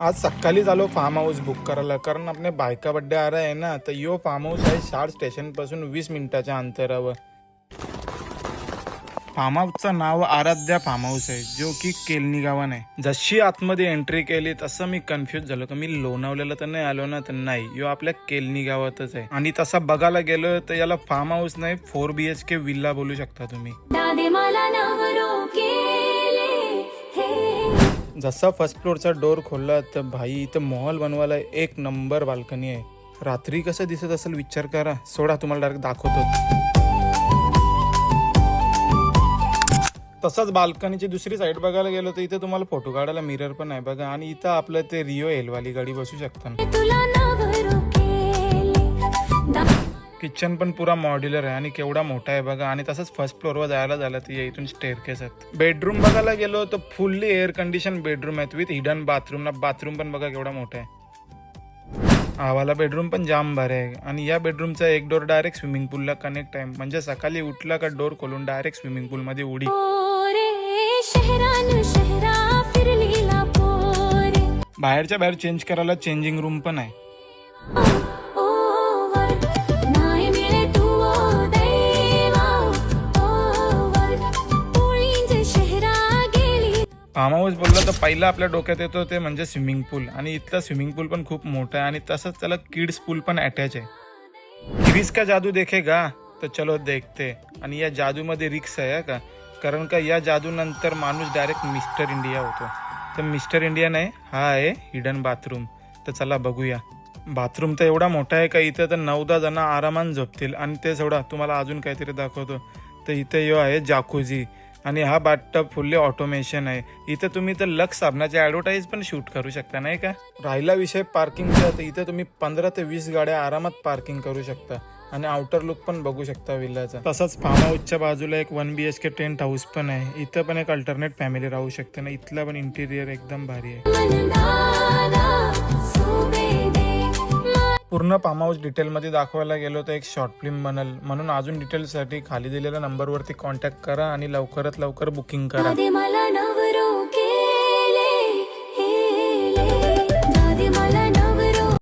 आज सकाळी झालो फार्म हाऊस बुक करायला, कारण आपले बायका बड्डे आ रहा है ना. तर यो फार्म हाऊस आहे शार स्टेशन पासून 20 मिनिटाच्या अंतरावर. फार्म हाऊसचं नाव आराध्या फार्म हाऊस आहे, जो की केलनी गावान आहे. जशी आतमध्ये एंट्री केली तसं मी कन्फ्युज झालो की मी लोणावल्याला तर नाही आलो ना. तर नाही, यो आपल्या केलनी गावातच आहे. आणि तसा बघायला गेलो तर याला फार्म हाऊस नाही 4 BHK विल्ला बोलू शकता तुम्ही. जसा फर्स्ट फ्लोअरचा डोर खोलला तर भाई इथं मॉल बनवायला एक नंबर बाल्कनी आहे. रात्री कसं दिसत असेल विचार करा. सोडा तुम्हाला डायरेक्ट दाखवतो. तसंच बाल्कनीची दुसरी साईड बघायला गेलो तर इथे तुम्हाला फोटो काढायला मिरर पण आहे बघा. आणि इथं आपलं ते रिओ एलवाली गाडी बसू शकता. किचन पण पुरा मॉड्युलर आहे आणि केवढा मोठा आहे बघा. आणि तसंच फर्स्ट फ्लोअरवर जायला झालं तर इथून स्टेअरकेस आहेत. बेडरूम बघायला गेलो तर फुल्ली एअर कंडिशन बेडरूम आहेत विथ हिडन बाथरूम. ना बाथरूम पण बघा केवढा मोठा आहे. आवाला बेडरूम पण जाम भारी आहे. आणि या बेडरूमचा एक डोर डायरेक्ट स्विमिंग पूलला कनेक्ट आहे. म्हणजे सकाळी उठला का डोर खोलून डायरेक्ट स्विमिंग पूल मध्ये उडी. बाहेरच्या बाहेर चेंज करायला चेंजिंग रूम पण आहे. फार्म हाऊस बोलला तर पहिला आपल्या डोक्यात येतो ते म्हणजे स्विमिंग पूल. आणि इथला स्विमिंग पूल पण खूप मोठा आहे. आणि तसंच त्याला किड्स पूल पण अटॅच आहे. क्रिस का जादू देखेगा तर चलो देखते. आणि या जादूमध्ये रिक्स आहे का, कारण का या जादू नंतर माणूस डायरेक्ट मिस्टर इंडिया होतो. तर मिस्टर इंडिया नाही, हा आहे हिडन बाथरूम. तर चला बघूया. बाथरूम तर एवढा मोठा आहे का इथं तर 9-10 जण आरामात झोपतील. आणि ते सोडा तुम्हाला अजून काहीतरी दाखवतो. तर इथे यो आहे जाकुझी. आणि हा बाथटब फुल्ली ऑटोमेशन आहे. इथं तुम्ही तर लक्स साबणाचे ॲडव्हर्टाईज पण शूट करू शकता नाही का. राहिला विषय पार्किंगचा तर इथं तुम्ही 15 ते 20 गाड्या आरामात पार्किंग करू शकता. आणि आउटर लुक पण बघू शकता विल्लाचा. तसंच फार्म हाऊसच्या बाजूला एक 1 BHK टेंट हाऊस पण आहे. इथं पण एक अल्टरनेट फॅमिली राहू शकते ना. इथला पण इंटिरियर एकदम भारी आहे. पूर्ण फार्म हाऊस डिटेलमध्ये दाखवायला गेलो तर एक शॉर्ट फिल्म बनल. म्हणून अजून डिटेल्ससाठी खाली दिलेल्या नंबरवरती कॉन्टॅक्ट करा आणि लवकरात लवकर बुकिंग करा.